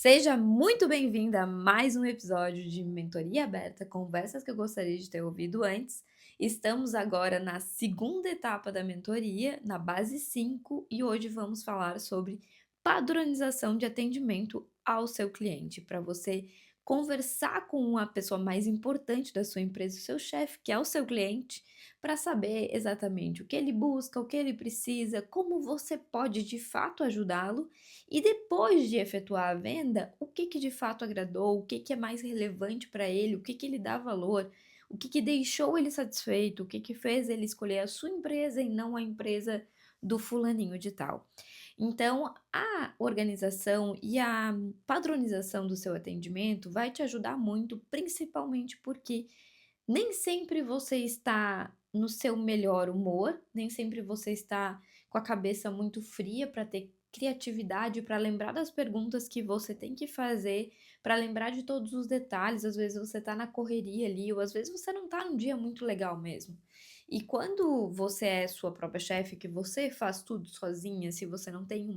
Seja muito bem-vinda a mais um episódio de Mentoria Aberta, conversas que eu gostaria de ter ouvido antes. Estamos agora na segunda etapa da mentoria, na base 5, e hoje vamos falar sobre padronização de atendimento ao seu cliente, para você conversar com a pessoa mais importante da sua empresa, o seu chefe, que é o seu cliente, para saber exatamente o que ele busca, o que ele precisa, como você pode de fato ajudá-lo e depois de efetuar a venda, o que de fato agradou, o que é mais relevante para ele, o que ele dá valor, o que deixou ele satisfeito, o que fez ele escolher a sua empresa e não a empresa do fulaninho de tal. Então, a organização e a padronização do seu atendimento vai te ajudar muito, principalmente porque nem sempre você está no seu melhor humor, nem sempre você está com a cabeça muito fria para ter criatividade, para lembrar das perguntas que você tem que fazer, para lembrar de todos os detalhes. Às vezes você está na correria ali, ou às vezes você não está num dia muito legal mesmo. E quando você é sua própria chefe, que você faz tudo sozinha, se você não tem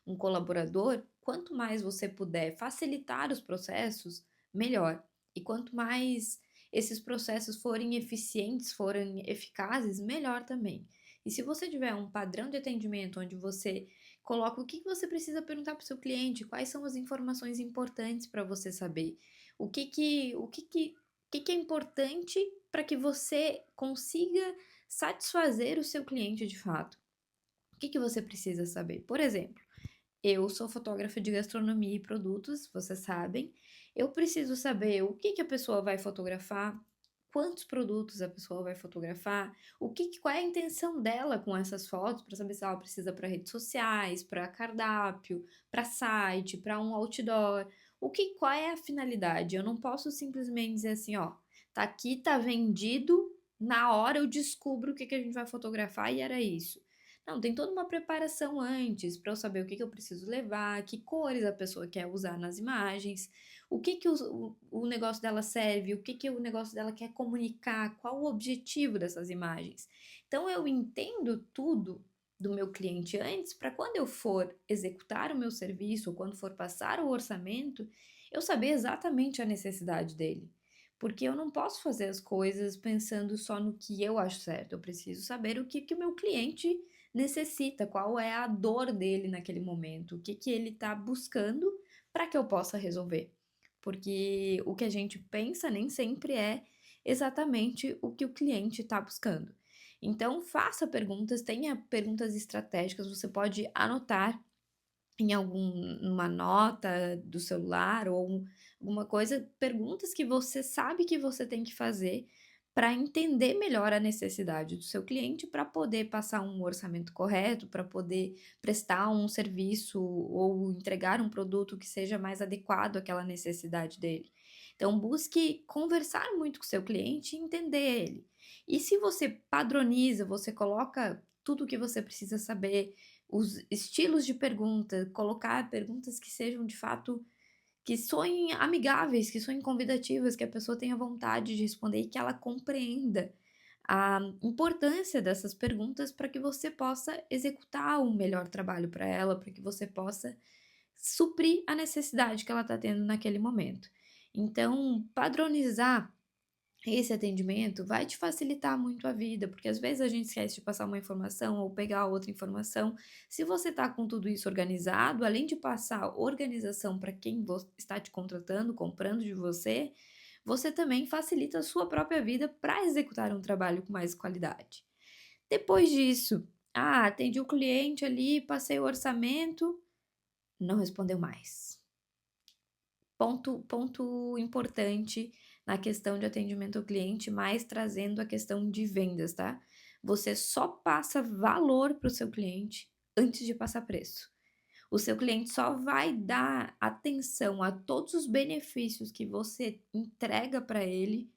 um colaborador, quanto mais você puder facilitar os processos, melhor. E quanto mais esses processos forem eficientes, forem eficazes, melhor também. E se você tiver um padrão de atendimento onde você coloca o que você precisa perguntar para o seu cliente, quais são as informações importantes para você saber, o que é importante para que você consiga satisfazer o seu cliente de fato. O que você precisa saber? Por exemplo, eu sou fotógrafa de gastronomia e produtos, vocês sabem. Eu preciso saber o que a pessoa vai fotografar, quantos produtos a pessoa vai fotografar, qual é a intenção dela com essas fotos, para saber se ela precisa para redes sociais, para cardápio, para site, para um outdoor. Qual é a finalidade? Eu não posso simplesmente dizer assim, ó, tá aqui, tá vendido, na hora eu descubro o que a gente vai fotografar e era isso. Não, tem toda uma preparação antes para eu saber o que eu preciso levar, que cores a pessoa quer usar nas imagens, o negócio dela serve, o que o negócio dela quer comunicar, qual o objetivo dessas imagens. Então eu entendo tudo do meu cliente antes para quando eu for executar o meu serviço ou quando for passar o orçamento, eu saber exatamente a necessidade dele. Porque eu não posso fazer as coisas pensando só no que eu acho certo, eu preciso saber o que o meu cliente necessita, qual é a dor dele naquele momento, o que ele está buscando para que eu possa resolver. Porque o que a gente pensa nem sempre é exatamente o que o cliente está buscando. Então, faça perguntas, tenha perguntas estratégicas, você pode anotar em alguma nota do celular ou alguma coisa, perguntas que você sabe que você tem que fazer para entender melhor a necessidade do seu cliente, para poder passar um orçamento correto, para poder prestar um serviço ou entregar um produto que seja mais adequado àquela necessidade dele. Então, busque conversar muito com o seu cliente e entender ele. E se você padroniza, você coloca tudo o que você precisa saber, os estilos de pergunta, colocar perguntas que sejam de fato que soem amigáveis, que soem convidativas, que a pessoa tenha vontade de responder e que ela compreenda a importância dessas perguntas para que você possa executar um melhor trabalho para ela, para que você possa suprir a necessidade que ela está tendo naquele momento. Então, padronizar esse atendimento vai te facilitar muito a vida, porque às vezes a gente esquece de passar uma informação ou pegar outra informação. Se você está com tudo isso organizado, além de passar organização para quem está te contratando, comprando de você, você também facilita a sua própria vida para executar um trabalho com mais qualidade. Depois disso, atendi o cliente ali, passei o orçamento, não respondeu mais. Ponto importante na questão de atendimento ao cliente, mais trazendo a questão de vendas, tá. Você só passa valor para o seu cliente antes de passar preço. O seu cliente só vai dar atenção a todos os benefícios que você entrega para ele,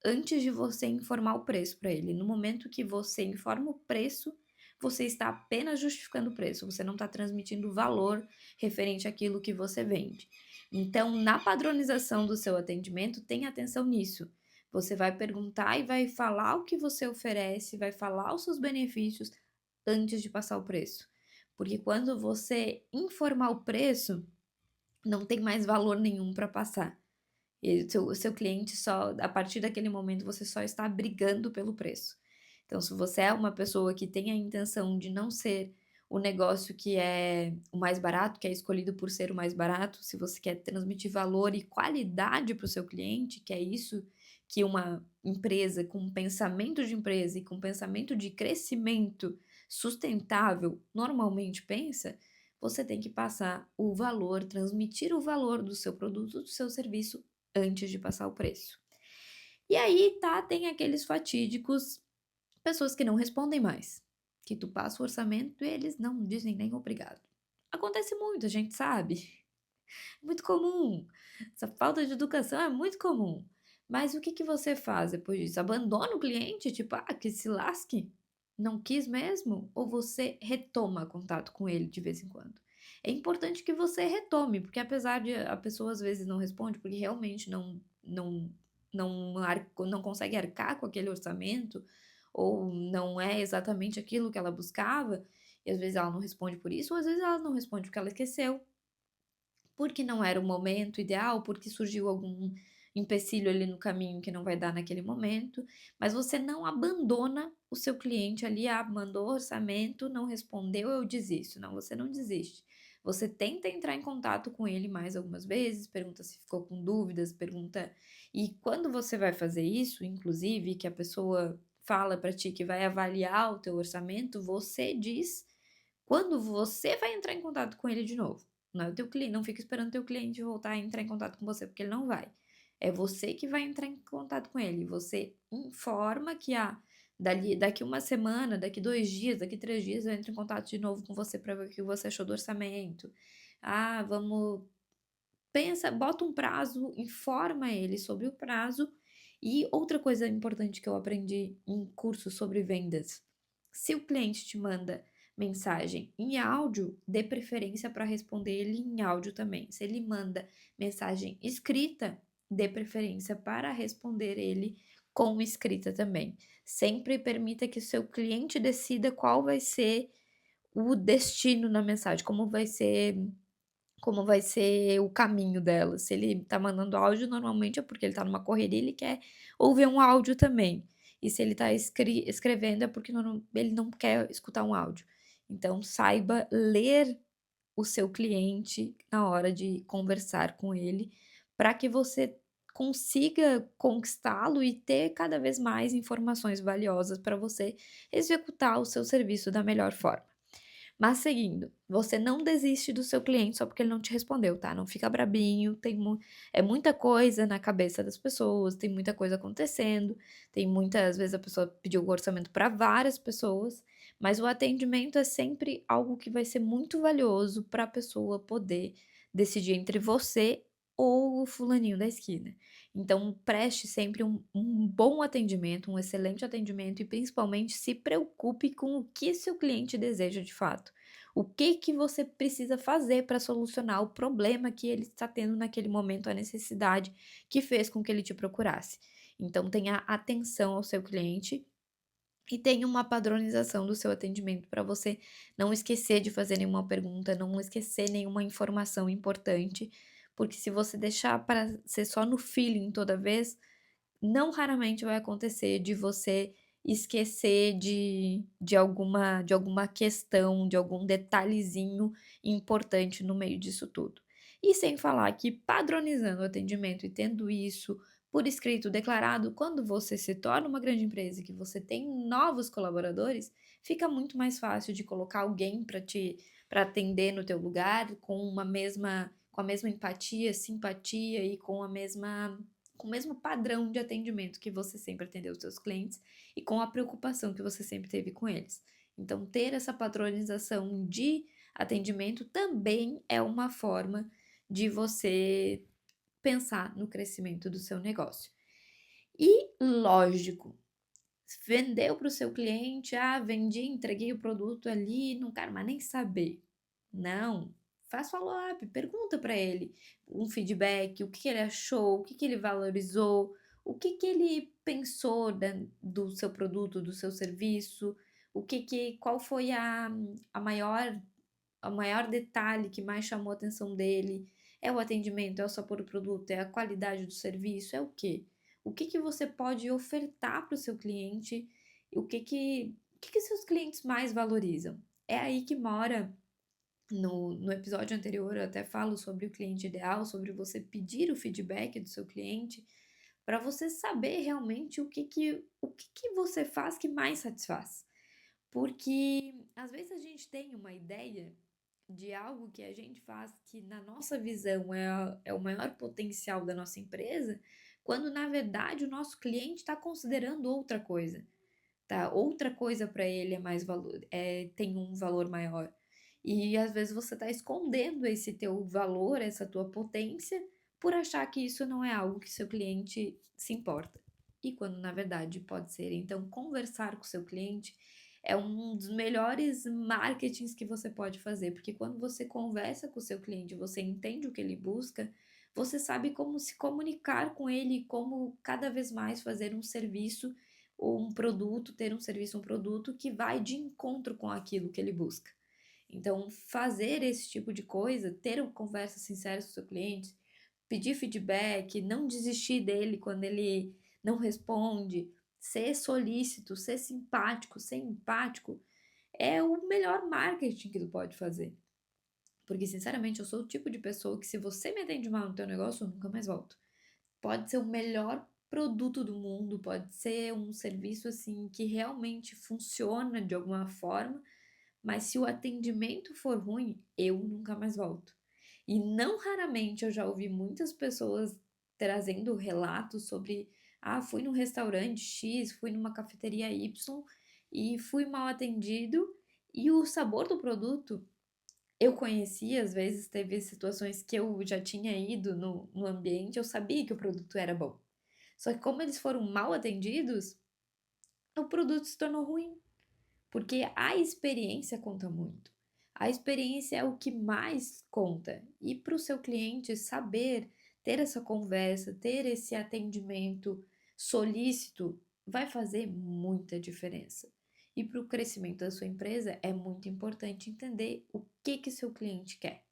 antes de você informar o preço para ele. No momento que você informa o preço, você está apenas justificando o preço, você não está transmitindo valor referente àquilo que você vende. Então, na padronização do seu atendimento, tenha atenção nisso. Você vai perguntar e vai falar o que você oferece, vai falar os seus benefícios antes de passar o preço. Porque quando você informar o preço, não tem mais valor nenhum para passar. E o seu cliente só a partir daquele momento você só está brigando pelo preço. Então se você é uma pessoa que tem a intenção de não ser o negócio que é o mais barato, que é escolhido por ser o mais barato, se você quer transmitir valor e qualidade para o seu cliente, que é isso que uma empresa com um pensamento de empresa e com um pensamento de crescimento sustentável normalmente pensa, você tem que passar o valor, transmitir o valor do seu produto, do seu serviço antes de passar o preço. E aí, tá, tem aqueles fatídicos, pessoas que não respondem mais, que tu passa o orçamento e eles não dizem nem obrigado. Acontece muito, a gente sabe, é muito comum. Essa falta de educação é muito comum. Mas o que que você faz depois disso? Abandona o cliente, tipo, ah, que se lasque? Não quis mesmo? Ou você retoma contato com ele de vez em quando? É importante que você retome, porque apesar de a pessoa às vezes não responde, porque realmente não consegue arcar com aquele orçamento, ou não é exatamente aquilo que ela buscava, e às vezes ela não responde por isso, ou às vezes ela não responde porque ela esqueceu, porque não era o momento ideal, porque surgiu algum empecilho ali no caminho que não vai dar naquele momento, mas você não abandona o seu cliente ali, ah, mandou orçamento, não respondeu, eu desisto. Não, você não desiste. Você tenta entrar em contato com ele mais algumas vezes, pergunta se ficou com dúvidas, pergunta. E quando você vai fazer isso, inclusive, que a pessoa fala para ti que vai avaliar o teu orçamento, você diz quando você vai entrar em contato com ele de novo. Não é o teu cliente, não fica esperando o teu cliente voltar a entrar em contato com você, porque ele não vai. É você que vai entrar em contato com ele. Você informa que, daqui uma semana, daqui 2 dias, daqui 3 dias eu entro em contato de novo com você para ver o que você achou do orçamento. Ah, vamos pensa, bota um prazo, informa ele sobre o prazo. E outra coisa importante que eu aprendi em curso sobre vendas, se o cliente te manda mensagem em áudio, dê preferência para responder ele em áudio também. Se ele manda mensagem escrita, dê preferência para responder ele com escrita também. Sempre permita que o seu cliente decida qual vai ser o destino na mensagem, como vai ser o caminho dela. Se ele tá mandando áudio, normalmente é porque ele tá numa correria e ele quer ouvir um áudio também. E se ele tá escrevendo, é porque ele não quer escutar um áudio. Então, saiba ler o seu cliente na hora de conversar com ele, para que você consiga conquistá-lo e ter cada vez mais informações valiosas para você executar o seu serviço da melhor forma. Mas seguindo, você não desiste do seu cliente só porque ele não te respondeu, tá? Não fica brabinho, é muita coisa na cabeça das pessoas, tem muita coisa acontecendo, tem muitas vezes a pessoa pediu o orçamento para várias pessoas, mas o atendimento é sempre algo que vai ser muito valioso para a pessoa poder decidir entre você ou o fulaninho da esquina. Então preste sempre um bom atendimento, um excelente atendimento e principalmente se preocupe com o que seu cliente deseja de fato. O que que você precisa fazer para solucionar o problema que ele está tendo naquele momento, a necessidade que fez com que ele te procurasse. Então tenha atenção ao seu cliente e tenha uma padronização do seu atendimento para você não esquecer de fazer nenhuma pergunta, não esquecer nenhuma informação importante, porque se você deixar para ser só no feeling toda vez, não raramente vai acontecer de você esquecer de alguma questão, de algum detalhezinho importante no meio disso tudo. E sem falar que padronizando o atendimento e tendo isso por escrito declarado, quando você se torna uma grande empresa e que você tem novos colaboradores, fica muito mais fácil de colocar alguém para atender no teu lugar com a mesma empatia, simpatia e com o mesmo padrão de atendimento que você sempre atendeu os seus clientes e com a preocupação que você sempre teve com eles. Então, ter essa padronização de atendimento também é uma forma de você pensar no crescimento do seu negócio. E, lógico, vendeu para o seu cliente, vendi, entreguei o produto ali, não quero mais nem saber. Não, faz follow-up, pergunta para ele um feedback, o que que ele achou, o que que ele valorizou, o que que ele pensou do seu produto, do seu serviço, qual foi a maior detalhe que mais chamou a atenção dele. É o atendimento, é o sabor do produto, é a qualidade do serviço, é o quê? O que que você pode ofertar para o seu cliente? O que que seus clientes mais valorizam? É aí que mora no episódio anterior eu até falo sobre o cliente ideal, sobre você pedir o feedback do seu cliente, para você saber realmente o que que você faz que mais satisfaz. Porque às vezes a gente tem uma ideia de algo que a gente faz que na nossa visão é o maior potencial da nossa empresa, quando na verdade o nosso cliente está considerando outra coisa, tá? Outra coisa para ele é mais valor, tem um valor maior. E às vezes você está escondendo esse teu valor, essa tua potência, por achar que isso não é algo que seu cliente se importa. E quando na verdade pode ser. Então, conversar com o seu cliente é um dos melhores marketings que você pode fazer, porque quando você conversa com o seu cliente, você entende o que ele busca, você sabe como se comunicar com ele, como cada vez mais fazer um serviço ou um produto, ter um serviço, um produto que vai de encontro com aquilo que ele busca. Então, fazer esse tipo de coisa, ter uma conversa sincera com o seu cliente, pedir feedback, não desistir dele quando ele não responde, ser solícito, ser simpático, ser empático, é o melhor marketing que tu pode fazer. Porque, sinceramente, eu sou o tipo de pessoa que se você me atende mal no teu negócio, eu nunca mais volto. Pode ser o melhor produto do mundo, pode ser um serviço assim que realmente funciona de alguma forma, mas se o atendimento for ruim, eu nunca mais volto. E não raramente eu já ouvi muitas pessoas trazendo relatos sobre: "Ah, fui num restaurante X, fui numa cafeteria Y e fui mal atendido", e o sabor do produto eu conhecia, às vezes teve situações que eu já tinha ido no ambiente, eu sabia que o produto era bom. Só que como eles foram mal atendidos, o produto se tornou ruim. Porque a experiência conta muito. A experiência é o que mais conta. E para o seu cliente saber ter essa conversa, ter esse atendimento solícito, vai fazer muita diferença. E para o crescimento da sua empresa, é muito importante entender o que seu cliente quer.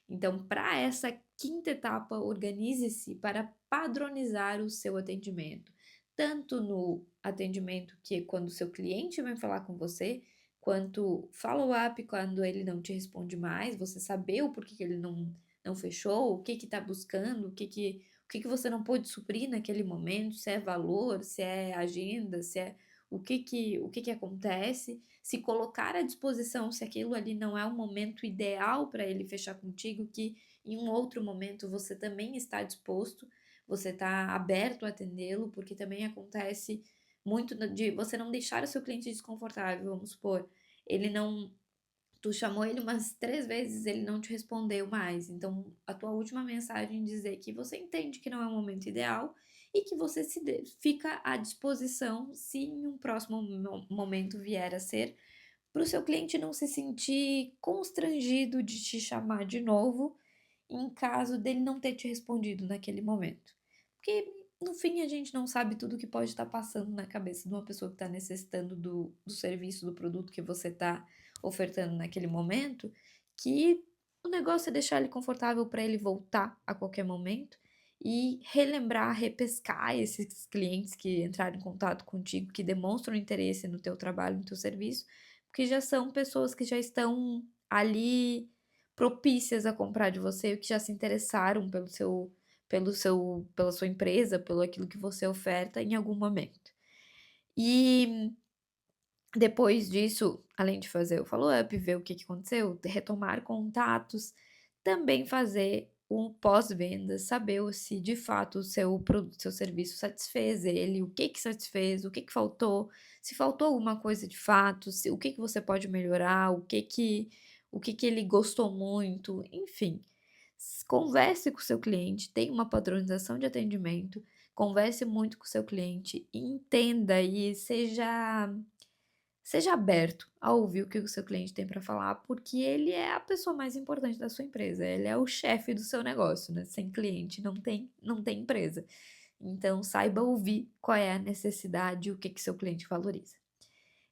Então, para essa quinta etapa, organize-se para padronizar o seu atendimento, tanto no atendimento que é quando o seu cliente vem falar com você, quanto follow-up quando ele não te responde mais, você saber o porquê que ele não fechou, o que está buscando, o que você não pôde suprir naquele momento, se é valor, se é agenda, se é o que que acontece, se colocar à disposição, se aquilo ali não é o momento ideal para ele fechar contigo, que em um outro momento você também está disposto, você está aberto a atendê-lo, porque também acontece muito de você não deixar o seu cliente desconfortável, vamos supor, ele não tu chamou ele umas 3 vezes, ele não te respondeu mais, então a tua última mensagem dizer que você entende que não é o momento ideal e que você fica à disposição se em um próximo momento vier a ser, para o seu cliente não se sentir constrangido de te chamar de novo, em caso dele não ter te respondido naquele momento. Porque no fim a gente não sabe tudo que pode estar passando na cabeça de uma pessoa que está necessitando do serviço, do produto que você está ofertando naquele momento, que o negócio é deixar ele confortável para ele voltar a qualquer momento e relembrar, repescar esses clientes que entraram em contato contigo, que demonstram interesse no teu trabalho, no teu serviço, porque já são pessoas que já estão ali propícias a comprar de você, que já se interessaram pela sua empresa, pelo aquilo que você oferta em algum momento. E depois disso, além de fazer o follow-up, ver o que que aconteceu, retomar contatos, também fazer o pós-venda, saber se de fato o seu produto, seu serviço satisfez ele, o que que satisfez, o que que faltou, se faltou alguma coisa de fato, se o que que você pode melhorar, o que que ele gostou muito, enfim. Converse com o seu cliente, tenha uma padronização de atendimento, converse muito com o seu cliente, entenda e seja aberto a ouvir o que o seu cliente tem para falar, porque ele é a pessoa mais importante da sua empresa, ele é o chefe do seu negócio, né, sem cliente não tem empresa. Então saiba ouvir qual é a necessidade e o que que seu cliente valoriza.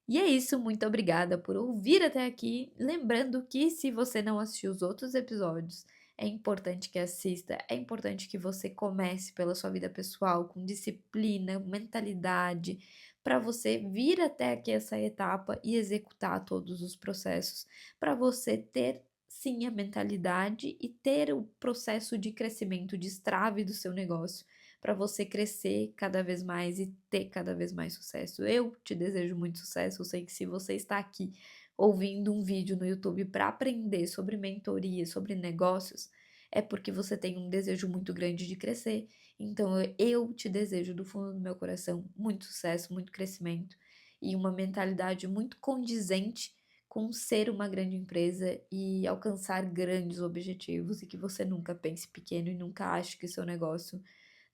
E é isso, muito obrigada por ouvir até aqui, lembrando que se você não assistiu os outros episódios, é importante que assista, é importante que você comece pela sua vida pessoal com disciplina, mentalidade, para você vir até aqui essa etapa e executar todos os processos, para você ter sim a mentalidade e ter o processo de crescimento, de destrave do seu negócio, para você crescer cada vez mais e ter cada vez mais sucesso. Eu te desejo muito sucesso, eu sei que se você está aqui ouvindo um vídeo no YouTube para aprender sobre mentoria, sobre negócios, é porque você tem um desejo muito grande de crescer. Então eu te desejo do fundo do meu coração muito sucesso, muito crescimento e uma mentalidade muito condizente com ser uma grande empresa e alcançar grandes objetivos e que você nunca pense pequeno e nunca ache que seu negócio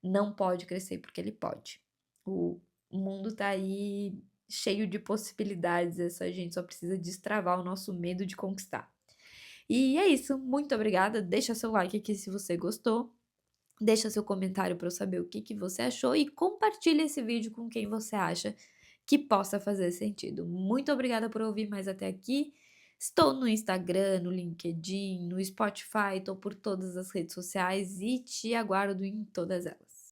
não pode crescer, porque ele pode. O mundo tá aí cheio de possibilidades, essa gente só precisa destravar o nosso medo de conquistar. E é isso, muito obrigada, deixa seu like aqui se você gostou, deixa seu comentário para eu saber o que que você achou e compartilha esse vídeo com quem você acha que possa fazer sentido. Muito obrigada por ouvir mais até aqui. Estou no Instagram, no LinkedIn, no Spotify, estou por todas as redes sociais e te aguardo em todas elas.